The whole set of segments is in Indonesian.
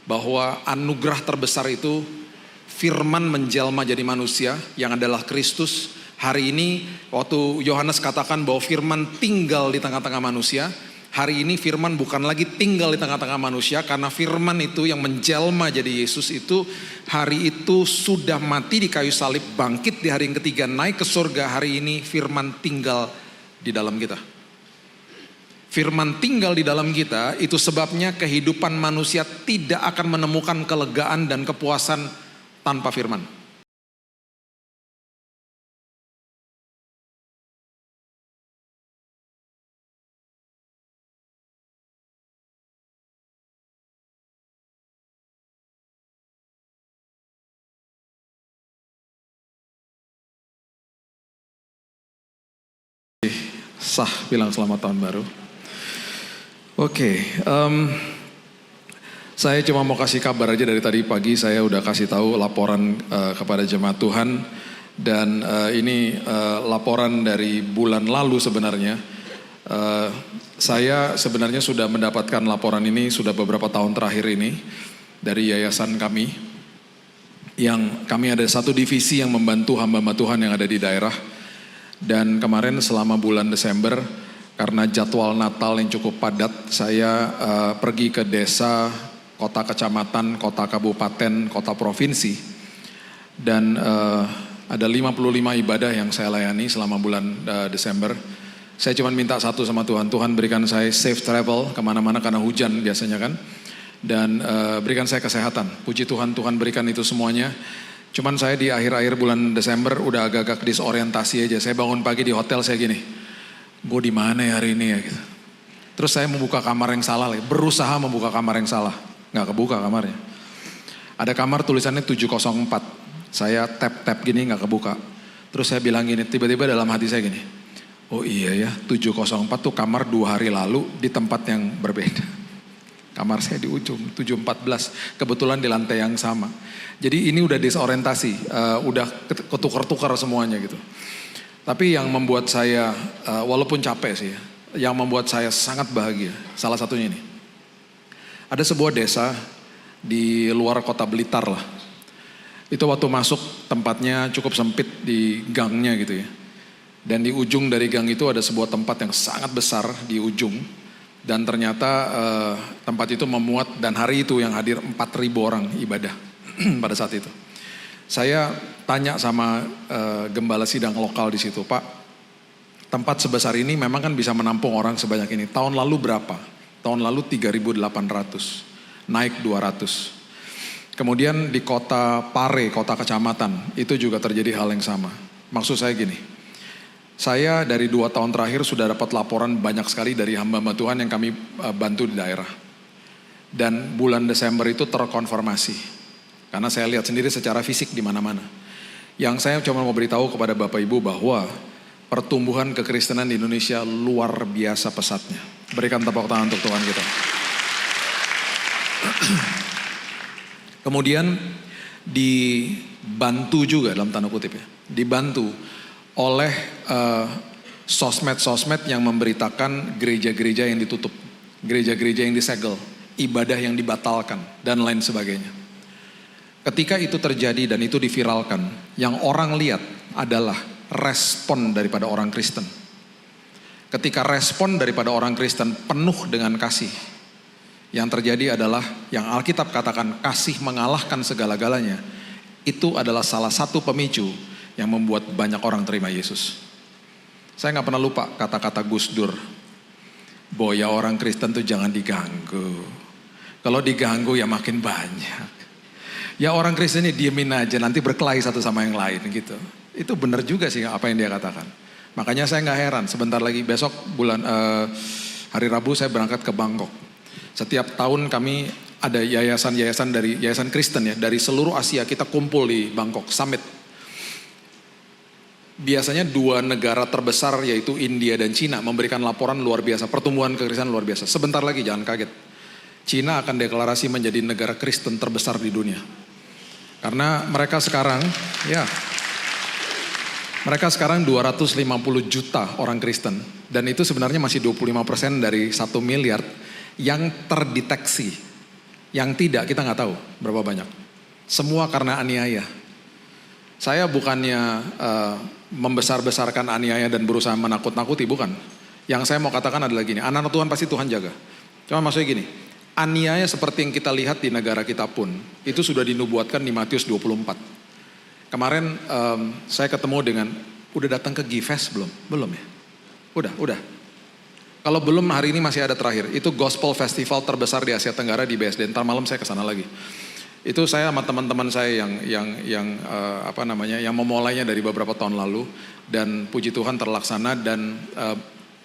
bahwa anugerah terbesar itu firman menjelma jadi manusia yang adalah Kristus. Hari ini waktu Yohanes katakan bahwa firman tinggal di tengah-tengah manusia, hari ini firman bukan lagi tinggal di tengah-tengah manusia, karena firman itu yang menjelma jadi Yesus itu hari itu sudah mati di kayu salib, bangkit di hari yang ketiga, naik ke surga. Hari ini firman tinggal di dalam kita. Firman tinggal di dalam kita, itu sebabnya kehidupan manusia tidak akan menemukan kelegaan dan kepuasan tanpa firman. Sah bilang selamat tahun baru. Oke, saya cuma mau kasih kabar aja dari tadi pagi. Saya udah kasih tahu laporan kepada jemaat Tuhan. Dan ini laporan dari bulan lalu sebenarnya. Saya sebenarnya sudah mendapatkan laporan ini sudah beberapa tahun terakhir ini dari yayasan kami. Yang kami ada satu divisi yang membantu hamba-hamba Tuhan yang ada di daerah. Dan kemarin selama bulan Desember, karena jadwal Natal yang cukup padat, saya pergi ke desa, kota kecamatan, kota kabupaten, kota provinsi. Dan ada 55 ibadah yang saya layani selama bulan Desember. Saya cuma minta satu sama Tuhan, Tuhan berikan saya safe travel kemana-mana karena hujan biasanya kan. Dan berikan saya kesehatan. Puji Tuhan, Tuhan berikan itu semuanya. Cuman saya di akhir-akhir bulan Desember udah agak-agak disorientasi aja. Saya bangun pagi di hotel saya gini, gue di mana ya hari ini ya gitu. Terus saya membuka kamar yang salah, berusaha membuka kamar yang salah, nggak kebuka kamarnya. Ada kamar tulisannya 704, saya tap gini nggak kebuka. Terus saya bilang gini, tiba-tiba dalam hati saya gini, oh iya ya 704 tuh kamar 2 hari lalu di tempat yang berbeda. Kamar saya di ujung 714, kebetulan di lantai yang sama. Jadi ini udah disorientasi, udah ketukar-tukar semuanya gitu. Tapi yang membuat saya, walaupun capek sih, yang membuat saya sangat bahagia, salah satunya ini. Ada sebuah desa di luar kota Blitar lah. Itu waktu masuk tempatnya cukup sempit di gangnya gitu ya. Dan di ujung dari gang itu ada sebuah tempat yang sangat besar di ujung. Dan ternyata tempat itu memuat, dan hari itu yang hadir 4.000 orang ibadah pada saat itu. Saya tanya sama gembala sidang lokal di situ, Pak, tempat sebesar ini memang kan bisa menampung orang sebanyak ini. Tahun lalu berapa? Tahun lalu 3.800, naik 200. Kemudian di kota Pare, kota kecamatan, itu juga terjadi hal yang sama. Maksud saya gini, saya dari 2 tahun terakhir sudah dapat laporan banyak sekali dari hamba-hamba Tuhan yang kami bantu di daerah. Dan bulan Desember itu terkonfirmasi. Karena saya lihat sendiri secara fisik di mana-mana. Yang saya cuma mau beritahu kepada Bapak Ibu bahwa pertumbuhan kekristenan di Indonesia luar biasa pesatnya. Berikan tepuk tangan untuk Tuhan kita. Kemudian dibantu juga dalam tanda kutip ya. Dibantu oleh sosmed-sosmed yang memberitakan gereja-gereja yang ditutup, gereja-gereja yang disegel, ibadah yang dibatalkan, dan lain sebagainya. Ketika itu terjadi dan itu diviralkan, yang orang lihat adalah respon daripada orang Kristen. Ketika respon daripada orang Kristen penuh dengan kasih, yang terjadi adalah yang Alkitab katakan kasih mengalahkan segala-galanya. Itu adalah salah satu pemicu yang membuat banyak orang terima Yesus. Saya gak pernah lupa kata-kata Gus Dur. Bahwa ya orang Kristen tuh jangan diganggu. Kalau diganggu ya makin banyak. Ya orang Kristen ini diemin aja, nanti berkelahi satu sama yang lain gitu. Itu benar juga sih apa yang dia katakan. Makanya saya gak heran, sebentar lagi besok hari Rabu saya berangkat ke Bangkok. Setiap tahun kami ada yayasan-yayasan dari yayasan Kristen ya, dari seluruh Asia kita kumpul di Bangkok, summit. Biasanya 2 negara terbesar yaitu India dan Cina memberikan laporan luar biasa, pertumbuhan kekristenan luar biasa. Sebentar lagi jangan kaget, Cina akan deklarasi menjadi negara Kristen terbesar di dunia. Karena mereka sekarang 250 juta orang Kristen. Dan itu sebenarnya masih 25% dari 1 miliar yang terdeteksi. Yang tidak kita nggak tahu berapa banyak. Semua karena aniaya. Saya bukannya membesar-besarkan aniaya dan berusaha menakut-nakuti, bukan. Yang saya mau katakan adalah gini, anak-anak Tuhan pasti Tuhan jaga. Cuma maksudnya gini, aniaya seperti yang kita lihat di negara kita pun, itu sudah dinubuatkan di Matius 24. Kemarin saya ketemu dengan, udah datang ke Gifes belum? Belum ya? Udah. Kalau belum hari ini masih ada terakhir, itu Gospel Festival terbesar di Asia Tenggara di BSD, ntar malam saya kesana lagi. Itu saya sama teman-teman saya yang memulainya dari beberapa tahun lalu dan puji Tuhan terlaksana dan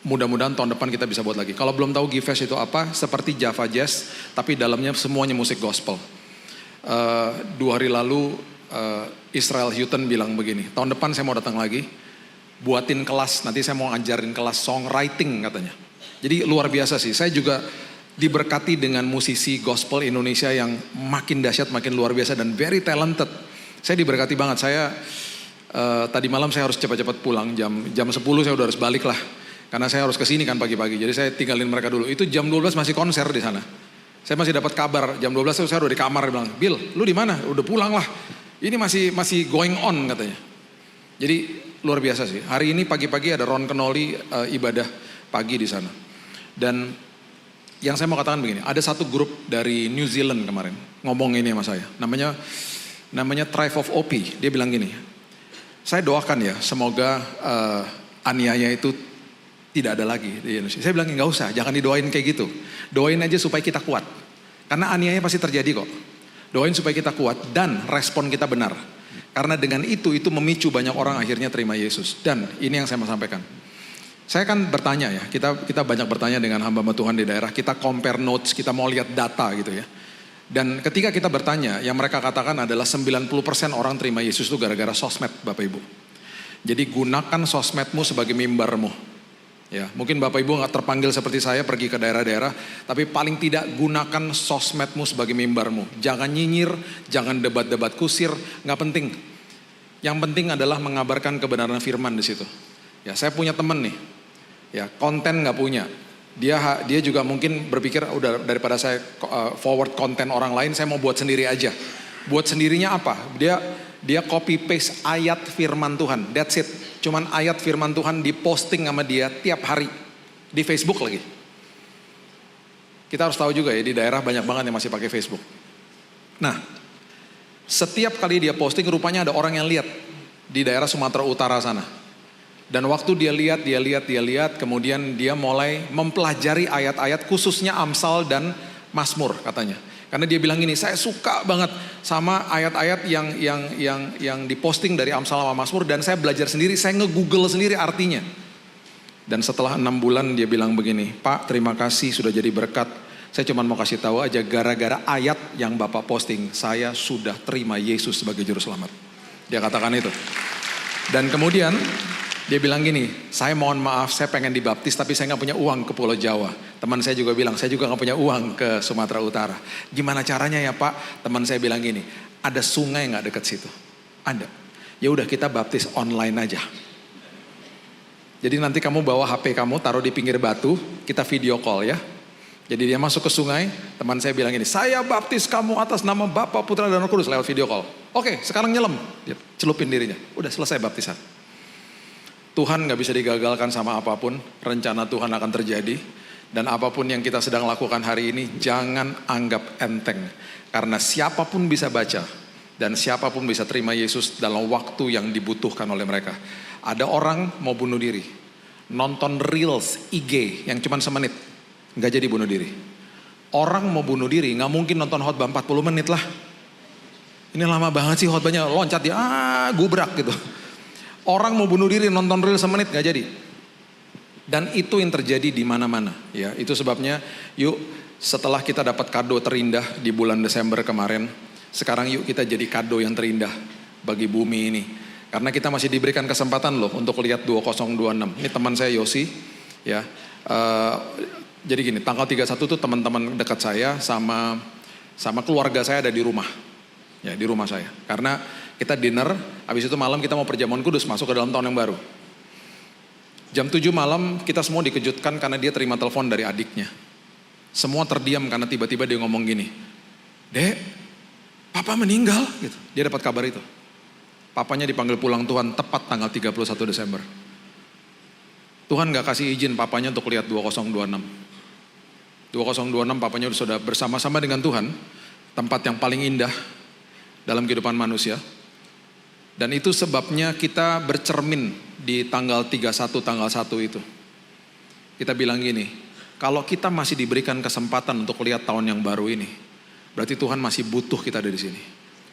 mudah-mudahan tahun depan kita bisa buat lagi. Kalau belum tahu Gifes itu apa, seperti Java Jazz tapi dalamnya semuanya musik gospel. 2 hari lalu Israel Houghton bilang begini, tahun depan saya mau datang lagi, buatin kelas, nanti saya mau ngajarin kelas songwriting katanya. Jadi luar biasa sih, saya juga diberkati dengan musisi gospel Indonesia yang makin dahsyat, makin luar biasa dan very talented. Saya diberkati banget. Saya tadi malam saya harus cepat-cepat pulang, jam 10 saya udah harus balik lah. Karena saya harus kesini kan pagi-pagi. Jadi saya tinggalin mereka dulu. Itu jam 12 masih konser di sana. Saya masih dapat kabar jam 12 saya udah di kamar, dia bilang, "Bill, lu di mana? Udah pulang lah. Ini masih going on," katanya. Jadi luar biasa sih. Hari ini pagi-pagi ada Ron Kenoli ibadah pagi di sana. Dan yang saya mau katakan begini, ada satu grup dari New Zealand kemarin ngomong ini sama saya, namanya Tribe of Opie. Dia bilang gini, saya doakan ya semoga aniaya itu tidak ada lagi di Indonesia. Saya bilang nggak usah, jangan didoain kayak gitu, doain aja supaya kita kuat, karena aniaya pasti terjadi kok. Doain supaya kita kuat dan respon kita benar, karena dengan itu memicu banyak orang akhirnya terima Yesus. Dan ini yang saya mau sampaikan. Saya kan bertanya ya, kita banyak bertanya dengan hamba-hamba Tuhan di daerah, kita compare notes, kita mau lihat data gitu ya. Dan ketika kita bertanya, yang mereka katakan adalah 90% orang terima Yesus itu gara-gara sosmed Bapak Ibu. Jadi gunakan sosmedmu sebagai mimbarmu. Ya, mungkin Bapak Ibu gak terpanggil seperti saya pergi ke daerah-daerah, tapi paling tidak gunakan sosmedmu sebagai mimbarmu. Jangan nyinyir, jangan debat-debat kusir, gak penting. Yang penting adalah mengabarkan kebenaran firman di situ. Ya, saya punya teman nih. Ya, konten nggak punya. Dia juga mungkin berpikir udah daripada saya forward konten orang lain, saya mau buat sendiri aja. Buat sendirinya apa? Dia copy paste ayat firman Tuhan. That's it. Cuman ayat firman Tuhan diposting sama dia tiap hari di Facebook lagi. Kita harus tahu juga ya, di daerah banyak banget yang masih pakai Facebook. Nah, setiap kali dia posting rupanya ada orang yang lihat di daerah Sumatera Utara sana. Dan waktu dia lihat, kemudian dia mulai mempelajari ayat-ayat khususnya Amsal dan Mazmur katanya. Karena dia bilang gini, saya suka banget sama ayat-ayat yang diposting dari Amsal sama Mazmur dan saya belajar sendiri, saya nge-google sendiri artinya. Dan setelah 6 bulan dia bilang begini, "Pak, terima kasih sudah jadi berkat. Saya cuma mau kasih tahu aja gara-gara ayat yang Bapak posting, saya sudah terima Yesus sebagai juru selamat." Dia katakan itu. Dan kemudian dia bilang gini, "Saya mohon maaf, saya pengen dibaptis tapi saya gak punya uang ke Pulau Jawa." Teman saya juga bilang, "Saya juga gak punya uang ke Sumatera Utara." "Gimana caranya ya Pak?" Teman saya bilang gini, "Ada sungai gak deket situ?" "Ada." "Ya udah kita baptis online aja. Jadi nanti kamu bawa HP kamu, taruh di pinggir batu, kita video call ya." Jadi dia masuk ke sungai, teman saya bilang gini, "Saya baptis kamu atas nama Bapa, Putra dan Roh Kudus," lewat video call. "Oke, sekarang nyelam." Dia celupin dirinya, udah selesai baptisan. Tuhan gak bisa digagalkan sama apapun, rencana Tuhan akan terjadi. Dan apapun yang kita sedang lakukan hari ini, jangan anggap enteng. Karena siapapun bisa baca, dan siapapun bisa terima Yesus dalam waktu yang dibutuhkan oleh mereka. Ada orang mau bunuh diri, nonton Reels IG yang cuma semenit, gak jadi bunuh diri. Orang mau bunuh diri, gak mungkin nonton khotbah 40 menit lah. Ini lama banget sih khotbahnya, loncat dia, gubrak gitu. Orang mau bunuh diri nonton reel semenit gak jadi. Dan itu yang terjadi di mana-mana. Ya, itu sebabnya yuk setelah kita dapat kado terindah di bulan Desember kemarin, sekarang yuk kita jadi kado yang terindah bagi bumi ini. Karena kita masih diberikan kesempatan loh untuk lihat 2026. Ini teman saya Yosi, ya. Jadi gini, tanggal 31 tuh teman-teman dekat saya sama keluarga saya ada di rumah. Ya, di rumah saya. Karena kita dinner, habis itu malam kita mau perjamuan kudus, masuk ke dalam tahun yang baru. Jam 7 malam kita semua dikejutkan karena dia terima telepon dari adiknya. Semua terdiam karena tiba-tiba dia ngomong gini, Dek, papa meninggal gitu. Dia dapat kabar itu. Papanya dipanggil pulang Tuhan tepat tanggal 31 Desember. Tuhan gak kasih izin papanya untuk lihat 2026. 2026 papanya sudah bersama-sama dengan Tuhan, tempat yang paling indah dalam kehidupan manusia. Dan itu sebabnya kita bercermin di tanggal 31 tanggal 1 itu. Kita bilang gini, kalau kita masih diberikan kesempatan untuk lihat tahun yang baru ini, berarti Tuhan masih butuh kita dari sini.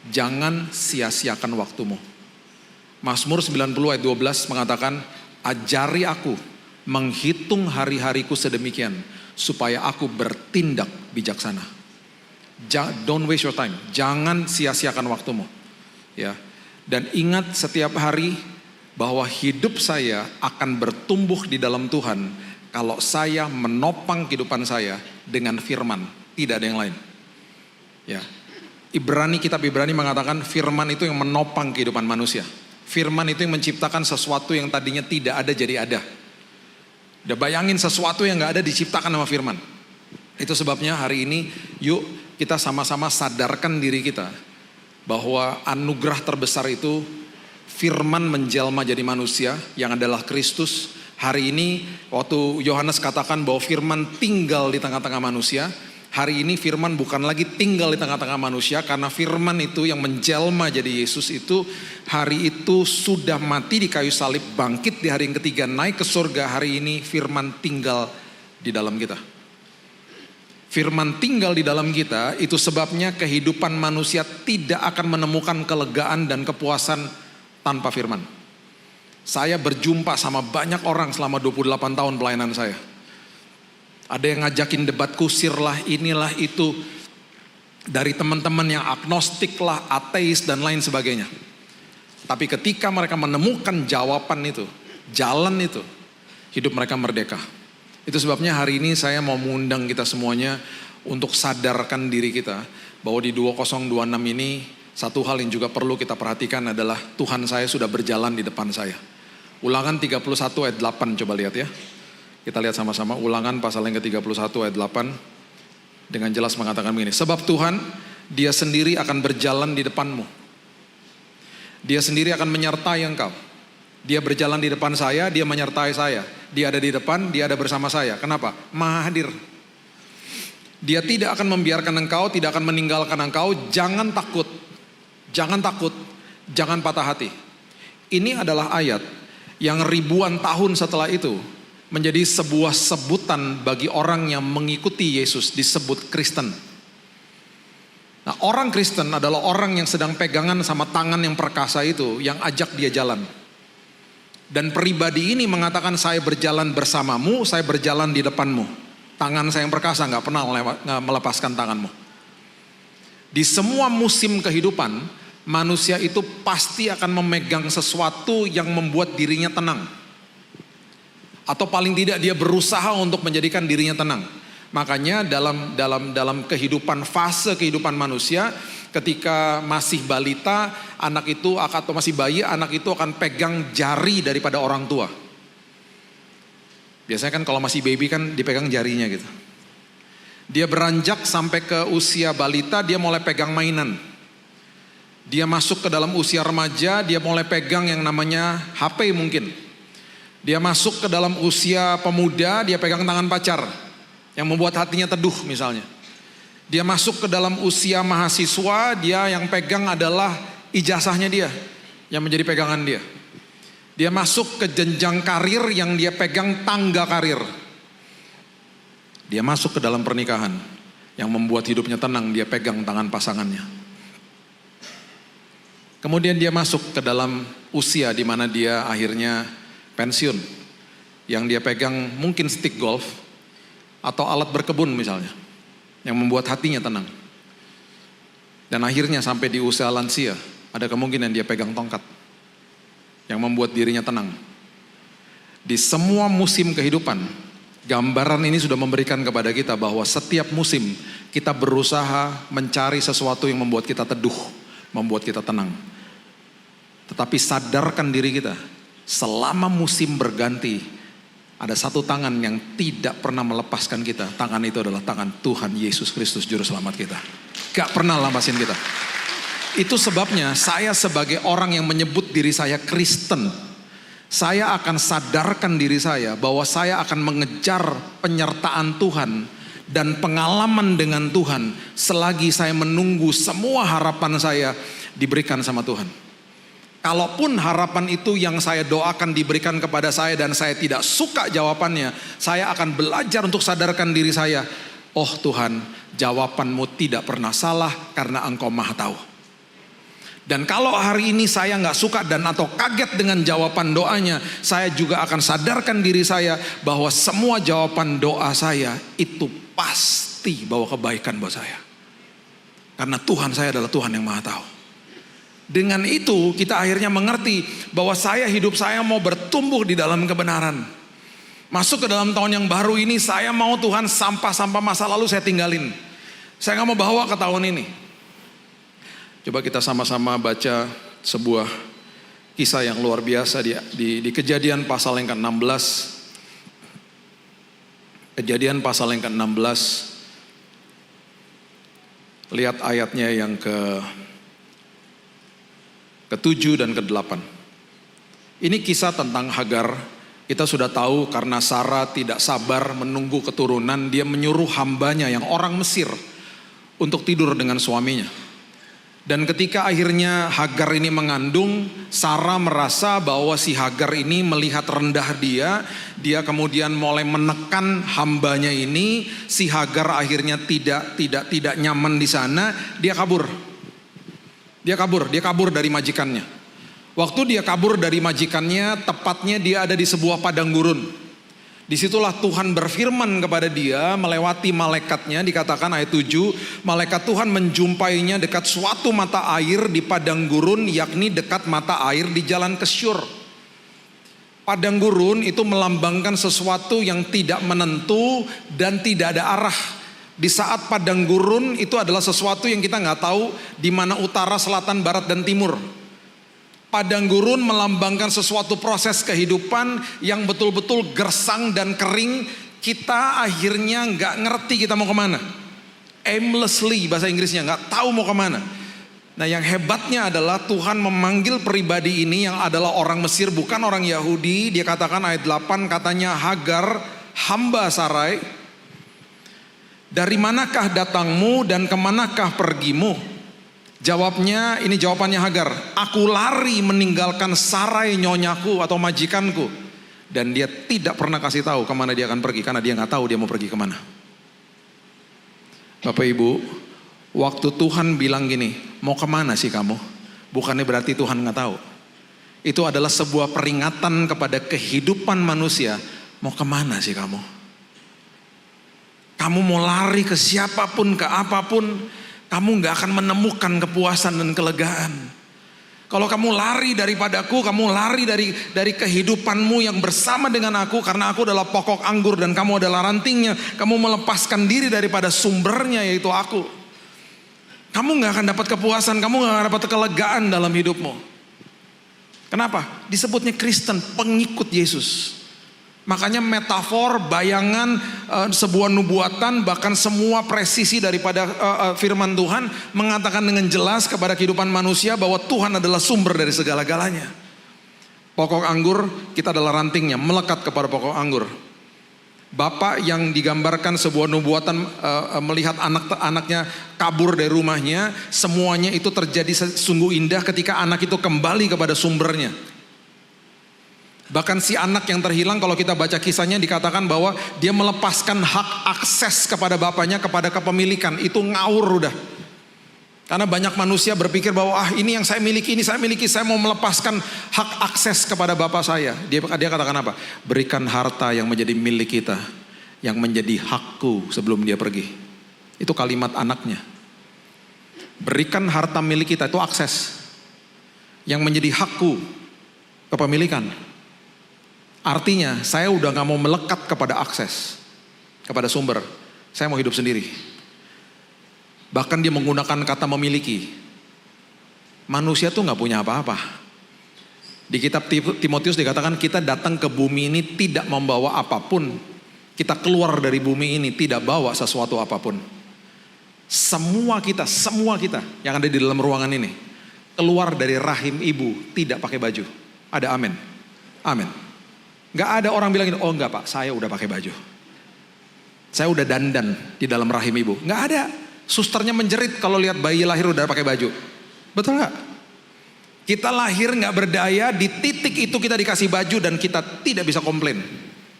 Jangan sia-siakan waktumu. Mazmur 90 ayat 12 mengatakan, ajari aku menghitung hari-hariku sedemikian, supaya aku bertindak bijaksana. Don't waste your time. Jangan sia-siakan waktumu. Ya. Dan ingat setiap hari bahwa hidup saya akan bertumbuh di dalam Tuhan kalau saya menopang kehidupan saya dengan firman, tidak ada yang lain. Ya. Kitab Ibrani mengatakan firman itu yang menopang kehidupan manusia. Firman itu yang menciptakan sesuatu yang tadinya tidak ada jadi ada. Udah bayangin sesuatu yang gak ada diciptakan sama firman. Itu sebabnya hari ini yuk kita sama-sama sadarkan diri kita bahwa anugerah terbesar itu firman menjelma jadi manusia yang adalah Kristus. Hari ini waktu Yohanes katakan bahwa firman tinggal di tengah-tengah manusia, hari ini firman bukan lagi tinggal di tengah-tengah manusia, karena firman itu yang menjelma jadi Yesus itu hari itu sudah mati di kayu salib, bangkit di hari yang ketiga, naik ke surga. Hari ini firman tinggal di dalam kita. Firman tinggal di dalam kita, itu sebabnya kehidupan manusia tidak akan menemukan kelegaan dan kepuasan tanpa firman. Saya berjumpa sama banyak orang selama 28 tahun pelayanan saya. Ada yang ngajakin debat kusir lah, inilah itu. Dari teman-teman yang agnostik lah, ateis dan lain sebagainya. Tapi ketika mereka menemukan jawaban itu, jalan itu, hidup mereka merdeka. Itu sebabnya hari ini saya mau mengundang kita semuanya untuk sadarkan diri kita bahwa di 2026 ini satu hal yang juga perlu kita perhatikan adalah Tuhan saya sudah berjalan di depan saya. Ulangan 31 ayat 8 coba lihat ya. Kita lihat sama-sama Ulangan pasal yang ke-31 ayat 8 dengan jelas mengatakan begini. Sebab Tuhan, Dia sendiri akan berjalan di depanmu. Dia sendiri akan menyertai engkau. Dia berjalan di depan saya, Dia menyertai saya. Dia ada di depan, Dia ada bersama saya. Kenapa? Maha hadir. Dia tidak akan membiarkan engkau, tidak akan meninggalkan engkau. Jangan takut. Jangan takut. Jangan patah hati. Ini adalah ayat yang ribuan tahun setelah itu menjadi sebuah sebutan bagi orang yang mengikuti Yesus, disebut Kristen. Nah, orang Kristen adalah orang yang sedang pegangan sama tangan yang perkasa itu, yang ajak dia jalan. Dan pribadi ini mengatakan, saya berjalan bersamamu, saya berjalan di depanmu. Tangan saya yang perkasa gak pernah melepaskan tanganmu. Di semua musim kehidupan, manusia itu pasti akan memegang sesuatu yang membuat dirinya tenang. Atau paling tidak dia berusaha untuk menjadikan dirinya tenang. Makanya dalam kehidupan, fase kehidupan manusia, ketika masih balita, anak itu atau masih bayi, anak itu akan pegang jari daripada orang tua. Biasanya kan kalau masih baby kan dipegang jarinya gitu. Dia beranjak sampai ke usia balita, dia mulai pegang mainan. Dia masuk ke dalam usia remaja, dia mulai pegang yang namanya HP mungkin. Dia masuk ke dalam usia pemuda, dia pegang tangan pacar yang membuat hatinya teduh misalnya. Dia masuk ke dalam usia mahasiswa, dia yang pegang adalah ijazahnya dia yang menjadi pegangan dia. Dia masuk ke jenjang karir yang dia pegang tangga karir. Dia masuk ke dalam pernikahan yang membuat hidupnya tenang, dia pegang tangan pasangannya. Kemudian dia masuk ke dalam usia di mana dia akhirnya pensiun. Yang dia pegang mungkin stick golf atau alat berkebun misalnya. Yang membuat hatinya tenang. Dan akhirnya sampai di usia lansia, ada kemungkinan dia pegang tongkat. Yang membuat dirinya tenang. Di semua musim kehidupan, gambaran ini sudah memberikan kepada kita bahwa setiap musim kita berusaha mencari sesuatu yang membuat kita teduh, membuat kita tenang. Tetapi sadarkan diri kita, selama musim berganti, ada satu tangan yang tidak pernah melepaskan kita. Tangan itu adalah tangan Tuhan Yesus Kristus, Juru Selamat kita. Gak pernah lampasin kita. Itu sebabnya saya sebagai orang yang menyebut diri saya Kristen, saya akan sadarkan diri saya bahwa saya akan mengejar penyertaan Tuhan dan pengalaman dengan Tuhan selagi saya menunggu semua harapan saya diberikan sama Tuhan. Kalaupun harapan itu yang saya doakan diberikan kepada saya dan saya tidak suka jawabannya, saya akan belajar untuk sadarkan diri saya, oh Tuhan, jawabanmu tidak pernah salah karena Engkau Maha Tahu. Dan kalau hari ini saya nggak suka dan atau kaget dengan jawaban doanya, saya juga akan sadarkan diri saya bahwa semua jawaban doa saya itu pasti bawa kebaikan buat saya. Karena Tuhan saya adalah Tuhan yang Maha Tahu. Dengan itu kita akhirnya mengerti bahwa hidup saya mau bertumbuh di dalam kebenaran. Masuk ke dalam tahun yang baru ini, saya mau Tuhan sampah-sampah masa lalu saya tinggalin. Saya nggak mau bawa ke tahun ini. Coba kita sama-sama baca sebuah kisah yang luar biasa di Kejadian pasal yang ke-16. Kejadian pasal yang ke-16. Lihat ayatnya yang ke-7 dan ke-8. Ini kisah tentang Hagar. Kita sudah tahu karena Sarah tidak sabar menunggu keturunan, dia menyuruh hambanya yang orang Mesir untuk tidur dengan suaminya. Dan ketika akhirnya Hagar ini mengandung, Sarah merasa bahwa si Hagar ini melihat rendah dia kemudian mulai menekan hambanya ini. Si Hagar akhirnya tidak nyaman di sana, dia kabur. Dia kabur dari majikannya. Waktu dia kabur dari majikannya, tepatnya dia ada di sebuah padang gurun. Disitulah Tuhan berfirman kepada dia melewati malaikatnya, dikatakan ayat 7, malaikat Tuhan menjumpainya dekat suatu mata air di padang gurun, yakni dekat mata air di jalan ke Syur. Padang gurun itu melambangkan sesuatu yang tidak menentu dan tidak ada arah. Di saat padang gurun itu adalah sesuatu yang kita nggak tahu di mana utara, selatan, barat, dan timur. Padang gurun melambangkan sesuatu proses kehidupan yang betul-betul gersang dan kering. Kita akhirnya nggak ngerti kita mau kemana. Aimlessly bahasa Inggrisnya, nggak tahu mau kemana. Nah yang hebatnya adalah Tuhan memanggil pribadi ini yang adalah orang Mesir, bukan orang Yahudi. Dia katakan ayat 8, katanya, Hagar, hamba Sarai, dari manakah datangmu dan kemanakah pergimu? Jawabnya, ini jawabannya Hagar, aku lari meninggalkan Sarai nyonyaku atau majikanku. Dan dia tidak pernah kasih tahu kemana dia akan pergi, karena dia nggak tahu dia mau pergi kemana. Bapak Ibu, waktu Tuhan bilang gini, mau kemana sih kamu? Bukannya berarti Tuhan nggak tahu. Itu adalah sebuah peringatan kepada kehidupan manusia. Mau kemana sih kamu? Kamu mau lari ke siapapun, ke apapun, kamu gak akan menemukan kepuasan dan kelegaan. Kalau kamu lari daripadaku, kamu lari dari kehidupanmu yang bersama dengan aku, karena aku adalah pokok anggur dan kamu adalah rantingnya. Kamu melepaskan diri daripada sumbernya, yaitu aku. Kamu gak akan dapat kepuasan, kamu gak akan dapat kelegaan dalam hidupmu. Kenapa? Disebutnya Kristen, pengikut Yesus. Makanya metafor, bayangan, sebuah nubuatan, bahkan semua presisi daripada firman Tuhan mengatakan dengan jelas kepada kehidupan manusia bahwa Tuhan adalah sumber dari segala-galanya. Pokok anggur, kita adalah rantingnya, melekat kepada pokok anggur. Bapak yang digambarkan sebuah nubuatan melihat anak-anaknya kabur dari rumahnya, semuanya itu terjadi sungguh indah ketika anak itu kembali kepada sumbernya. Bahkan si anak yang terhilang, kalau kita baca kisahnya dikatakan bahwa dia melepaskan hak akses kepada bapaknya, kepada kepemilikan. Itu ngawur udah. Karena banyak manusia berpikir bahwa ini yang saya miliki, saya mau melepaskan hak akses kepada bapak saya. Dia katakan apa? Berikan harta yang menjadi milik kita, yang menjadi hakku sebelum dia pergi. Itu kalimat anaknya. Berikan harta milik kita, itu akses. Yang menjadi hakku, kepemilikan. Artinya saya udah gak mau melekat kepada akses, kepada sumber. Saya mau hidup sendiri. Bahkan dia menggunakan kata memiliki. Manusia tuh gak punya apa-apa. Di kitab Timotius dikatakan kita datang ke bumi ini tidak membawa apapun. Kita keluar dari bumi ini tidak bawa sesuatu apapun. Semua kita yang ada di dalam ruangan ini keluar dari rahim ibu tidak pakai baju. Ada amin? Amin. Gak ada orang bilang, oh enggak Pak, saya udah pakai baju. Saya udah dandan di dalam rahim ibu. Gak ada. Susternya menjerit kalau lihat bayi lahir udah pakai baju. Betul gak? Kita lahir gak berdaya, di titik itu kita dikasih baju dan kita tidak bisa komplain.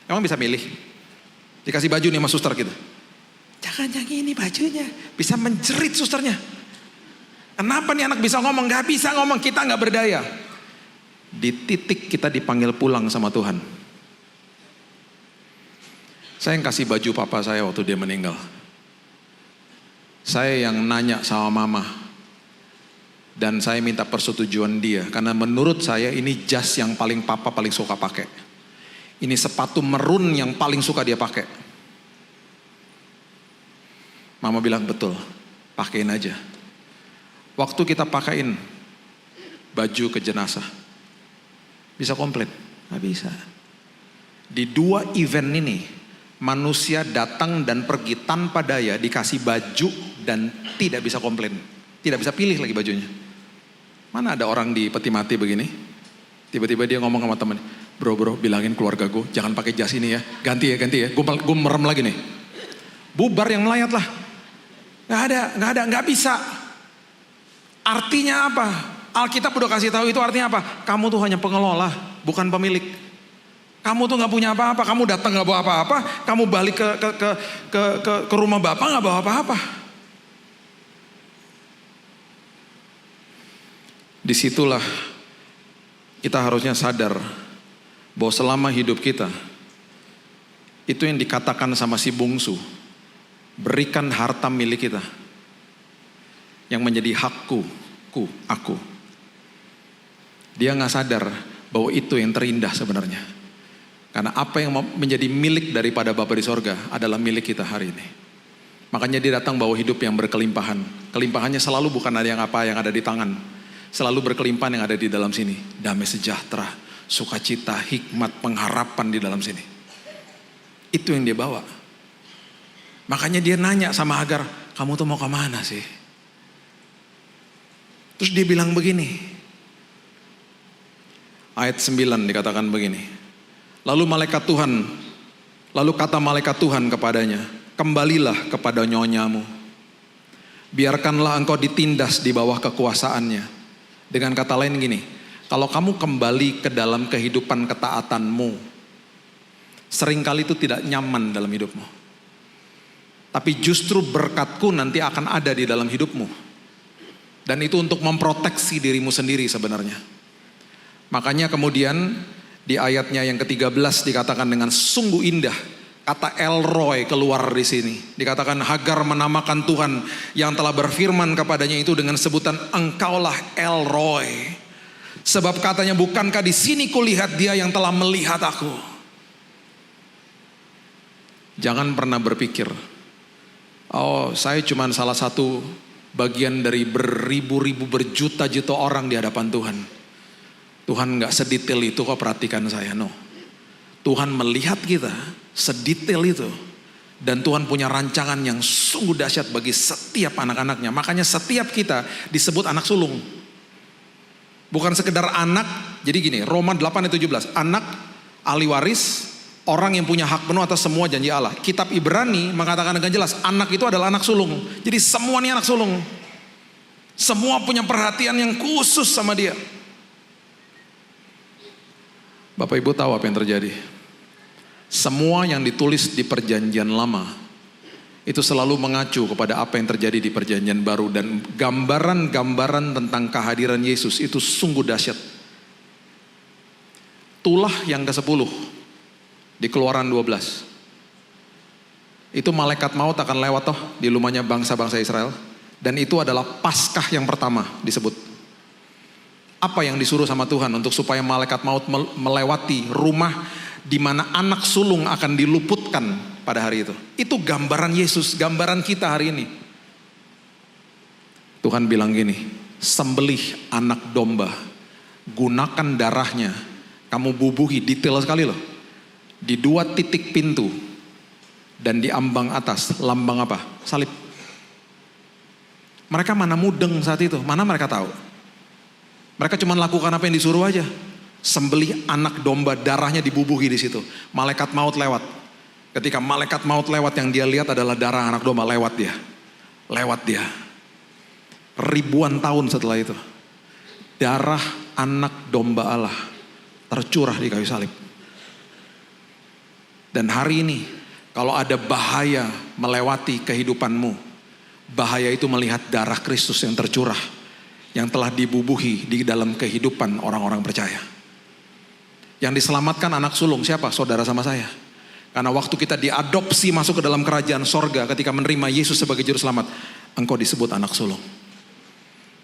Emang bisa milih? Dikasih baju nih sama suster kita. Jangan yang ini bajunya. Bisa menjerit susternya. Kenapa nih anak bisa ngomong? Gak bisa ngomong, kita gak berdaya. Di titik kita dipanggil pulang sama Tuhan. Saya yang kasih baju papa saya waktu dia meninggal. Saya yang nanya sama mama. Dan saya minta persetujuan dia. Karena menurut saya ini jas yang paling papa paling suka pakai. Ini sepatu merun yang paling suka dia pakai. Mama bilang betul, pakein aja. Waktu kita pakein baju ke jenazah, bisa komplain? Gak bisa. Di 2 event ini, manusia datang dan pergi tanpa daya, dikasih baju dan tidak bisa komplain. Tidak bisa pilih lagi bajunya. Mana ada orang di peti mati begini? Tiba-tiba dia ngomong sama temen, bro bilangin keluarga gue jangan pakai jas ini ya. Ganti ya. Gue merem lagi nih. Bubar yang melayat lah. Gak bisa. Artinya apa? Alkitab udah kasih tahu itu artinya apa? Kamu tuh hanya pengelola, bukan pemilik. Kamu tuh nggak punya apa-apa. Kamu datang nggak bawa apa-apa. Kamu balik ke rumah bapak nggak bawa apa-apa. Disitulah kita harusnya sadar bahwa selama hidup kita itu yang dikatakan sama si bungsu, berikan harta milik kita yang menjadi hakku, aku. Dia nggak sadar bahwa itu yang terindah sebenarnya. Karena apa yang menjadi milik daripada Bapa di sorga adalah milik kita hari ini. Makanya dia datang bawa hidup yang berkelimpahan. Kelimpahannya selalu bukan ada yang ada di tangan. Selalu berkelimpahan yang ada di dalam sini. Damai sejahtera, sukacita, hikmat, pengharapan di dalam sini. Itu yang dia bawa. Makanya dia nanya sama Hagar, kamu tuh mau kemana sih? Terus dia bilang begini. Ayat 9 dikatakan begini. Lalu kata malaikat Tuhan kepadanya, kembalilah kepada nyonyamu. Biarkanlah engkau ditindas di bawah kekuasaannya. Dengan kata lain gini, kalau kamu kembali ke dalam kehidupan ketaatanmu, seringkali itu tidak nyaman dalam hidupmu. Tapi justru berkatku nanti akan ada di dalam hidupmu. Dan itu untuk memproteksi dirimu sendiri sebenarnya. Makanya kemudian di ayatnya yang ke-13 dikatakan dengan sungguh indah. Kata El-Roy keluar di sini. Dikatakan Hagar menamakan Tuhan yang telah berfirman kepadanya itu dengan sebutan engkaulah El-Roy. Sebab katanya bukankah di sini kulihat dia yang telah melihat aku. Jangan pernah berpikir, oh saya cuma salah satu bagian dari beribu-ribu berjuta-juta orang di hadapan Tuhan. Tuhan gak sedetail itu kok perhatikan saya, no. Tuhan melihat kita sedetail itu. Dan Tuhan punya rancangan yang sungguh dahsyat bagi setiap anak-anaknya. Makanya setiap kita disebut anak sulung. Bukan sekedar anak, jadi gini, Roma 8 ayat 17, anak, ahli waris, orang yang punya hak penuh atas semua janji Allah. Kitab Ibrani mengatakan dengan jelas, anak itu adalah anak sulung. Jadi semua ini anak sulung. Semua punya perhatian yang khusus sama dia. Bapak Ibu tahu apa yang terjadi? Semua yang ditulis di perjanjian lama itu selalu mengacu kepada apa yang terjadi di perjanjian baru. Dan gambaran-gambaran tentang kehadiran Yesus itu sungguh dahsyat. Tulah yang ke-10 di Keluaran 12. Itu malaikat maut akan lewat toh di rumahnya bangsa-bangsa Israel. Dan itu adalah Paskah yang pertama disebut. Apa yang disuruh sama Tuhan untuk supaya malaikat maut melewati rumah di mana anak sulung akan diluputkan pada hari itu. Itu gambaran Yesus, gambaran kita hari ini. Tuhan bilang gini, sembelih anak domba, gunakan darahnya, kamu bubuhi, detail sekali loh. Di 2 titik pintu dan di ambang atas, lambang apa? Salib. Mereka mana mudeng saat itu, mana mereka tahu. Mereka cuma lakukan apa yang disuruh aja. Sembelih anak domba, darahnya dibubuhi di situ. Malaikat maut lewat. Ketika malaikat maut lewat, yang dia lihat adalah darah anak domba, lewat dia. Lewat dia. Ribuan tahun setelah itu, darah anak domba Allah tercurah di kayu salib. Dan hari ini, kalau ada bahaya melewati kehidupanmu, bahaya itu melihat darah Kristus yang tercurah, yang telah dibubuhi di dalam kehidupan orang-orang percaya. Yang diselamatkan anak sulung siapa? Saudara sama saya. Karena waktu kita diadopsi masuk ke dalam kerajaan sorga, ketika menerima Yesus sebagai juru selamat, engkau disebut anak sulung.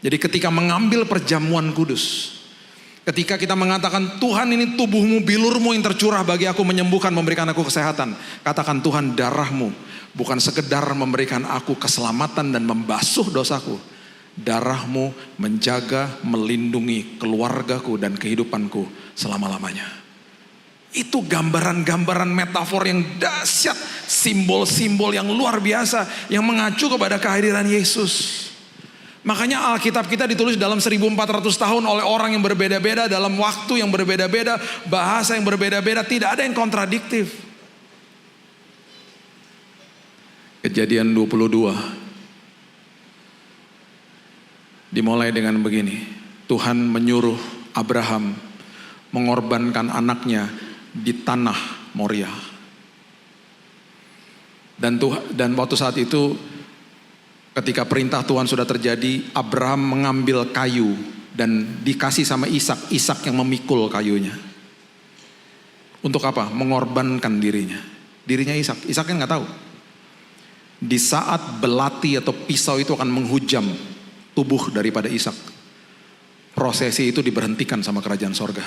Jadi ketika mengambil perjamuan kudus, ketika kita mengatakan, Tuhan ini tubuhmu, bilurmu yang tercurah bagi aku, menyembuhkan, memberikan aku kesehatan. Katakan, Tuhan, darahmu bukan sekedar memberikan aku keselamatan dan membasuh dosaku. Darahmu menjaga, melindungi keluargaku dan kehidupanku selama-lamanya. Itu gambaran-gambaran metafor yang dahsyat, simbol-simbol yang luar biasa, yang mengacu kepada kehadiran Yesus. Makanya Alkitab kita ditulis dalam 1400 tahun oleh orang yang berbeda-beda, dalam waktu yang berbeda-beda, bahasa yang berbeda-beda, tidak ada yang kontradiktif. Kejadian 22 dimulai dengan begini. Tuhan menyuruh Abraham mengorbankan anaknya di tanah Moria. Dan waktu saat itu, ketika perintah Tuhan sudah terjadi, Abraham mengambil kayu dan dikasih sama Ishak. Ishak yang memikul kayunya. Untuk apa? Mengorbankan dirinya. Dirinya Ishak. Ishak kan nggak tahu. Di saat belati atau pisau itu akan menghujam tubuh daripada Ishak, prosesi itu diberhentikan sama kerajaan sorga.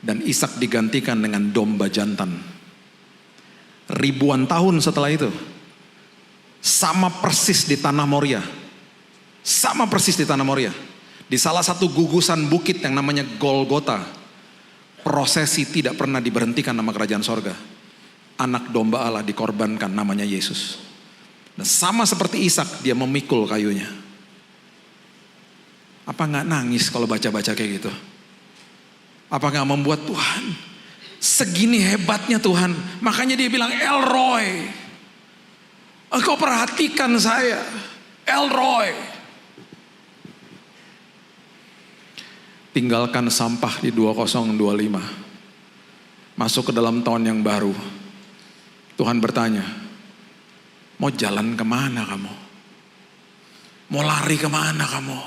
Dan Ishak digantikan dengan domba jantan. Ribuan tahun setelah itu, sama persis di tanah Moria. Sama persis di tanah Moria. Di salah satu gugusan bukit yang namanya Golgota, prosesi tidak pernah diberhentikan nama kerajaan sorga. Anak domba Allah dikorbankan, namanya Yesus. Dan sama seperti Ishak, dia memikul kayunya. Apa gak nangis kalau baca-baca kayak gitu? Apa gak membuat Tuhan, segini hebatnya Tuhan. Makanya dia bilang, El Roy, engkau perhatikan saya, El Roy. Tinggalkan sampah di 2025. Masuk ke dalam tahun yang baru. Tuhan bertanya, mau jalan kemana kamu? Mau lari kemana kamu?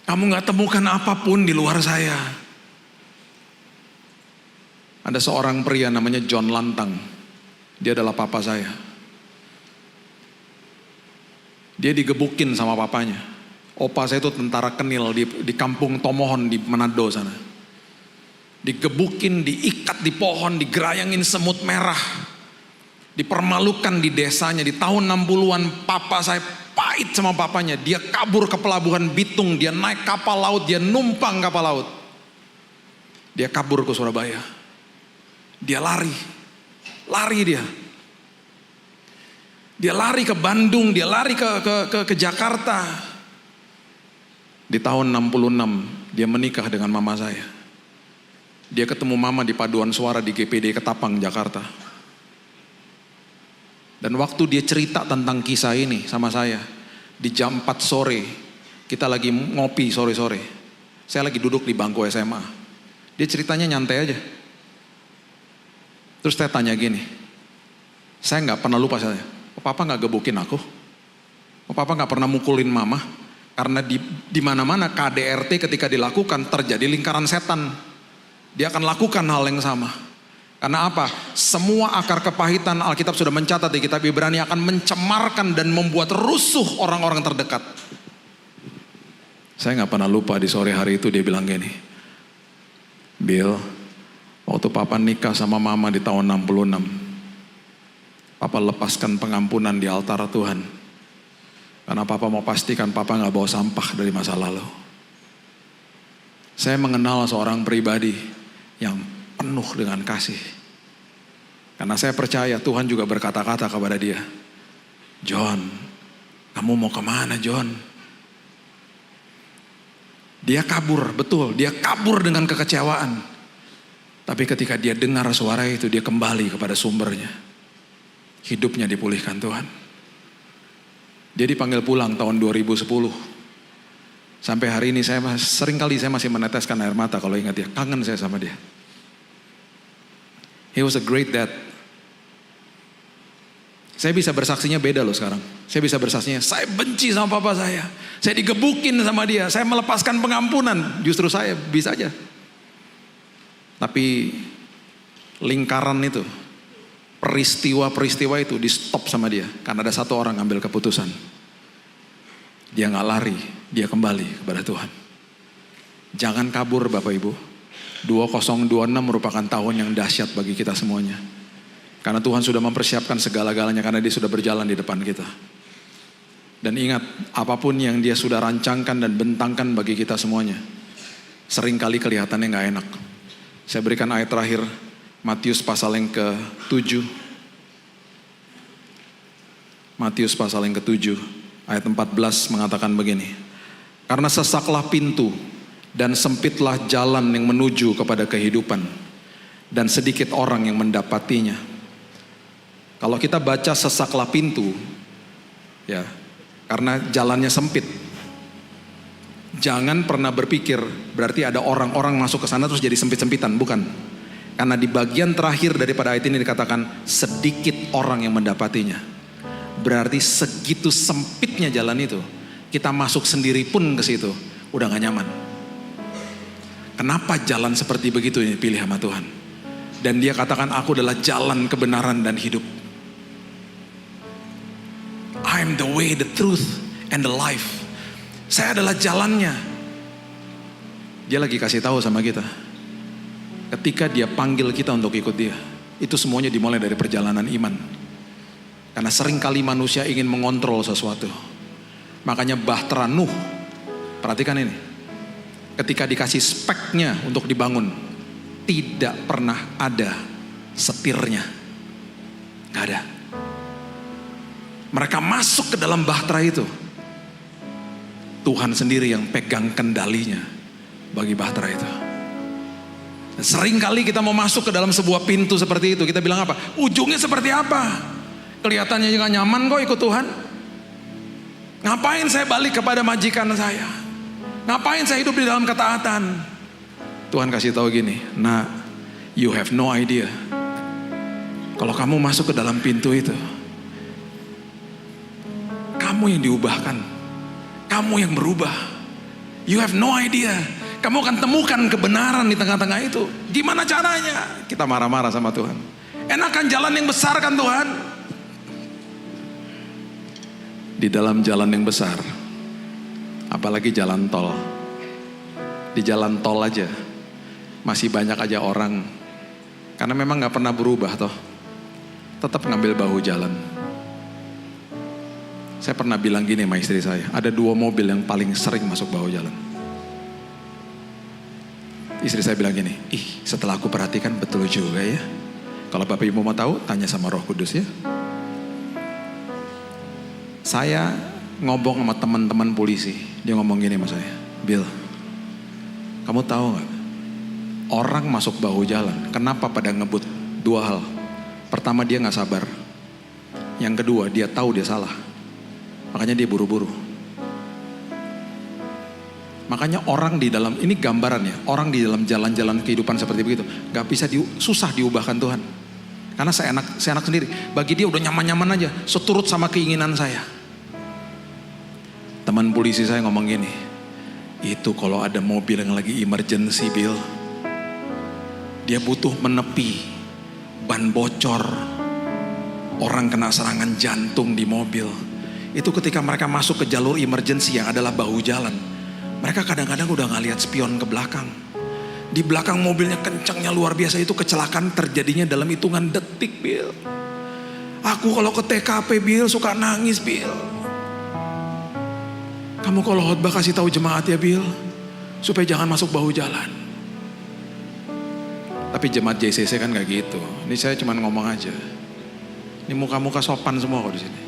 Kamu gak temukan apapun di luar saya. Ada seorang pria namanya John Lantang. Dia adalah papa saya. Dia digebukin sama papanya. Opa saya itu tentara Kenil di kampung Tomohon di Manado sana. Digebukin, diikat di pohon, digerayangin semut merah. Dipermalukan di desanya. Di tahun 60-an papa saya pahit sama papanya. Dia kabur ke pelabuhan Bitung, dia naik kapal laut, dia numpang kapal laut. Dia kabur ke Surabaya. Dia lari dia. Dia lari ke Bandung, dia lari ke Jakarta. Di tahun 66 dia menikah dengan mama saya. Dia ketemu mama di paduan suara di GPD Ketapang, Jakarta. Dan waktu dia cerita tentang kisah ini sama saya, di jam 4 sore, kita lagi ngopi sore-sore. Saya lagi duduk di bangku SMA. Dia ceritanya nyantai aja. Terus saya tanya gini, saya gak pernah lupa saya, papa gak gebukin aku? Papa gak pernah mukulin mama? Karena di mana-mana KDRT ketika dilakukan terjadi lingkaran setan. Dia akan lakukan hal yang sama. Karena apa? Semua akar kepahitan Alkitab sudah mencatat di kitab Ibrani akan mencemarkan dan membuat rusuh orang-orang terdekat. Saya gak pernah lupa di sore hari itu dia bilang gini, Bill, waktu papa nikah sama mama di tahun 66, papa lepaskan pengampunan di altar Tuhan. Karena papa mau pastikan papa gak bawa sampah dari masa lalu. Saya mengenal seorang pribadi yang penuh dengan kasih. Karena saya percaya Tuhan juga berkata-kata kepada dia. John, kamu mau kemana John? Dia kabur, betul, dia kabur dengan kekecewaan. Tapi ketika dia dengar suara itu, dia kembali kepada sumbernya. Hidupnya dipulihkan Tuhan. Dia dipanggil pulang tahun 2010. Sampai hari ini seringkali saya masih meneteskan air mata kalau ingat dia. Kangen saya sama dia. He was a great dad. Saya bisa bersaksinya beda loh sekarang. Saya bisa bersaksinya, saya benci sama papa saya. Saya digebukin sama dia. Saya melepaskan pengampunan. Justru saya bisa aja. Tapi lingkaran itu, peristiwa-peristiwa itu di stop sama dia. Karena ada satu orang ambil keputusan. Dia gak lari, dia kembali kepada Tuhan. Jangan kabur Bapak Ibu. 2026 merupakan tahun yang dahsyat bagi kita semuanya. Karena Tuhan sudah mempersiapkan segala-galanya, karena dia sudah berjalan di depan kita. Dan ingat, apapun yang dia sudah rancangkan dan bentangkan bagi kita semuanya, seringkali kelihatannya gak enak. Saya berikan ayat terakhir, Matius pasal yang ke-7. Matius pasal yang ke-7, ayat 14 mengatakan begini. Karena sesaklah pintu dan sempitlah jalan yang menuju kepada kehidupan, dan sedikit orang yang mendapatinya. Kalau kita baca sesaklah pintu, ya, karena jalannya sempit. Jangan pernah berpikir berarti ada orang-orang masuk ke sana terus jadi sempit-sempitan, bukan. Karena di bagian terakhir daripada ayat ini dikatakan sedikit orang yang mendapatinya. Berarti segitu sempitnya jalan itu, kita masuk sendiri pun ke situ, udah gak nyaman. Kenapa jalan seperti begitu ini pilih sama Tuhan? Dan dia katakan, aku adalah jalan kebenaran dan hidup. I am the way, the truth, and the life. Saya adalah jalannya. Dia lagi kasih tahu sama kita. Ketika dia panggil kita untuk ikut dia, itu semuanya dimulai dari perjalanan iman. Karena seringkali manusia ingin mengontrol sesuatu. Makanya Bahtera Nuh, perhatikan ini. Ketika dikasih speknya untuk dibangun, tidak pernah ada setirnya. Gak ada. Mereka masuk ke dalam bahtera itu. Tuhan sendiri yang pegang kendalinya bagi bahtera itu. Dan seringkali kita mau masuk ke dalam sebuah pintu seperti itu, kita bilang apa? Ujungnya seperti apa? Kelihatannya juga nyaman kok ikut Tuhan. Ngapain saya balik kepada majikan saya? Ngapain saya hidup di dalam ketaatan? Tuhan kasih tahu gini, nah, you have no idea. Kalau kamu masuk ke dalam pintu itu, kamu yang diubahkan, kamu yang berubah. You have no idea. Kamu akan temukan kebenaran di tengah-tengah itu. Gimana caranya? Kita marah-marah sama Tuhan. Enakan jalan yang besar kan Tuhan? Di dalam jalan yang besar, apalagi jalan tol. Di jalan tol aja masih banyak aja orang, karena memang gak pernah berubah toh, tetap ngambil bahu jalan. Saya pernah bilang gini sama istri saya, ada 2 mobil yang paling sering masuk bahu jalan. Istri saya bilang gini, setelah aku perhatikan betul juga ya. Kalau Bapak Ibu mau tahu, tanya sama Roh Kudus ya. Saya ngomong sama teman-teman polisi, dia ngomong gini sama saya, Bill, kamu tahu gak? Orang masuk bahu jalan, kenapa pada ngebut? 2 hal. Pertama, dia gak sabar. Yang kedua, dia tahu dia salah. Makanya dia buru-buru. Makanya orang di dalam, ini gambarannya, orang di dalam jalan-jalan kehidupan seperti begitu, gak bisa susah diubahkan Tuhan. Karena saya enak sendiri. Bagi dia udah nyaman-nyaman aja, seturut sama keinginan saya. Teman polisi saya ngomong gini, itu kalau ada mobil yang lagi emergency, Bill, dia butuh menepi, ban bocor, orang kena serangan jantung di mobil. Itu ketika mereka masuk ke jalur emergency yang adalah bahu jalan, mereka kadang-kadang udah gak lihat spion ke belakang. Di belakang mobilnya kencangnya luar biasa, itu kecelakaan terjadinya dalam hitungan detik, Bill. Aku kalau ke TKP, Bill, suka nangis, Bill. Kamu kalau khotbah kasih tahu jemaat ya, Bill, supaya jangan masuk bahu jalan. Tapi jemaat JCC kan gak gitu. Ini saya cuma ngomong aja. Ini muka-muka sopan semua kok di sini.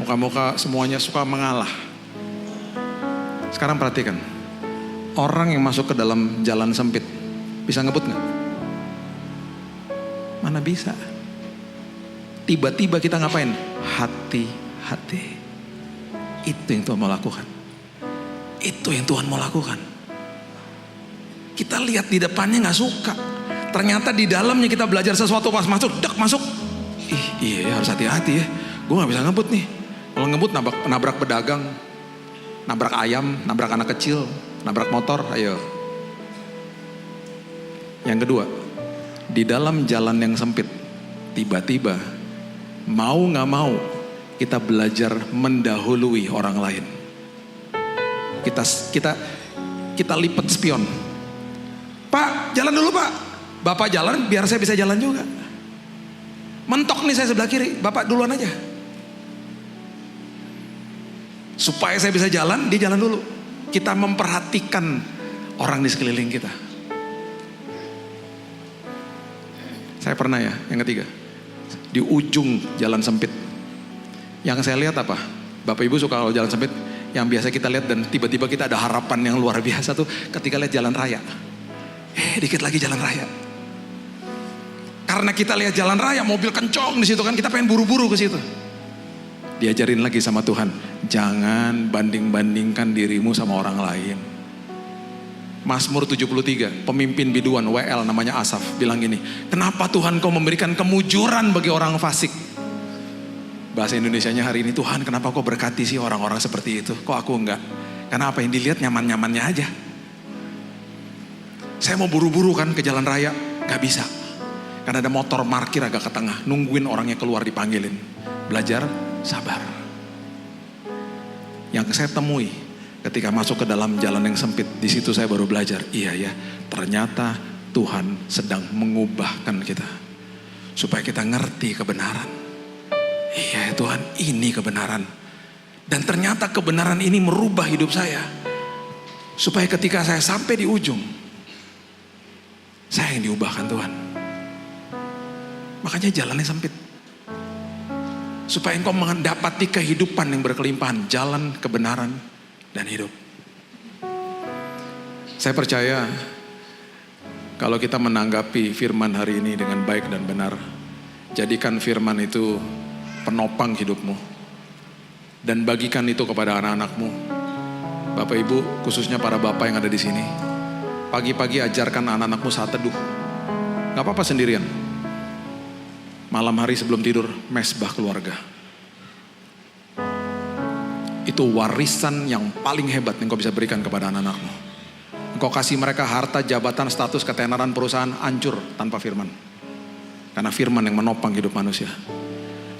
Muka-muka semuanya suka mengalah. Sekarang perhatikan, orang yang masuk ke dalam jalan sempit bisa ngebut gak? Mana bisa. Tiba-tiba kita ngapain? Hati-hati. Itu yang Tuhan mau lakukan. Itu yang Tuhan mau lakukan. Kita lihat di depannya gak suka. Ternyata di dalamnya kita belajar sesuatu, pas masuk, masuk. Iya harus hati-hati ya. Gue gak bisa ngebut nih. Kalau ngebut nabrak pedagang, nabrak ayam, nabrak anak kecil, nabrak motor, ayo. Yang kedua, di dalam jalan yang sempit, tiba-tiba mau gak mau kita belajar mendahului orang lain. Kita lipat spion. Pak, jalan dulu Pak. Bapak jalan biar saya bisa jalan juga. Mentok nih saya sebelah kiri, Bapak duluan aja. Supaya saya bisa jalan, dia jalan dulu. Kita memperhatikan orang di sekeliling kita. Saya pernah ya, yang ketiga, di ujung jalan sempit. Yang saya lihat apa? Bapak Ibu suka kalau jalan sempit, yang biasa kita lihat dan tiba-tiba kita ada harapan yang luar biasa tuh ketika lihat jalan raya. Dikit lagi jalan raya. Karena kita lihat jalan raya, mobil kencong di situ kan, kita pengen buru-buru ke situ. Diajarin lagi sama Tuhan, jangan banding-bandingkan dirimu sama orang lain. Mazmur 73, pemimpin biduan WL namanya Asaf bilang gini, kenapa Tuhan kau memberikan kemujuran bagi orang fasik? Bahasa Indonesianya hari ini, Tuhan kenapa kau berkati sih orang-orang seperti itu? Kok aku enggak? Karena apa yang dilihat nyaman-nyamannya aja. Saya mau buru-buru kan ke jalan raya, gak bisa. Karena ada motor parkir agak ke tengah, nungguin orangnya keluar dipanggilin. Belajar sabar. Yang saya temui ketika masuk ke dalam jalan yang sempit, di situ saya baru belajar. Iya ya, ternyata Tuhan sedang mengubahkan kita supaya kita ngerti kebenaran. Iya ya Tuhan, ini kebenaran. Dan ternyata kebenaran ini merubah hidup saya. Supaya ketika saya sampai di ujung, saya yang diubahkan Tuhan. Makanya jalannya sempit. Supaya engkau mendapati kehidupan yang berkelimpahan, jalan kebenaran dan hidup. Saya percaya kalau kita menanggapi firman hari ini dengan baik dan benar, jadikan firman itu penopang hidupmu dan bagikan itu kepada anak-anakmu. Bapak Ibu, khususnya para bapak yang ada di sini, pagi-pagi ajarkan anak-anakmu saat teduh. Gak apa-apa sendirian. Malam hari sebelum tidur, mesbah keluarga. Itu warisan yang paling hebat yang kau bisa berikan kepada anak-anakmu. Engkau kasih mereka harta, jabatan, status, ketenaran perusahaan hancur tanpa firman. Karena firman yang menopang hidup manusia.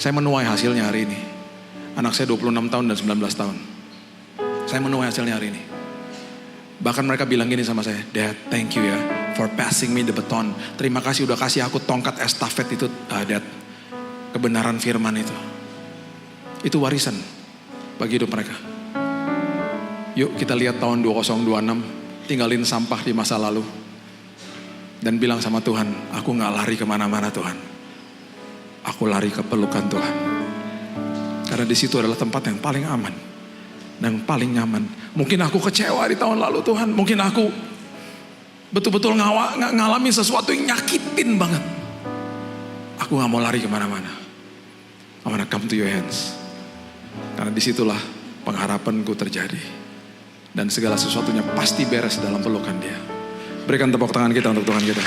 Saya menuai hasilnya hari ini. Anak saya 26 tahun dan 19 tahun. Saya menuai hasilnya hari ini. Bahkan mereka bilang gini sama saya, Dad, thank you ya for passing me the baton. Terima kasih udah kasih aku tongkat estafet itu, Dad. Kebenaran firman itu. Itu warisan bagi hidup mereka. Yuk kita lihat tahun 2026, tinggalin sampah di masa lalu. Dan bilang sama Tuhan, aku gak lari kemana-mana Tuhan. Aku lari ke pelukan Tuhan. Karena di situ adalah tempat yang paling aman. Dan paling nyaman. Mungkin aku kecewa di tahun lalu Tuhan. Mungkin aku betul-betul ngalamin sesuatu yang nyakitin banget. Aku gak mau lari kemana-mana. I wanna come to your hands. Karena disitulah pengharapanku terjadi. Dan segala sesuatunya pasti beres dalam pelukan Dia. Berikan tepuk tangan kita untuk Tuhan kita.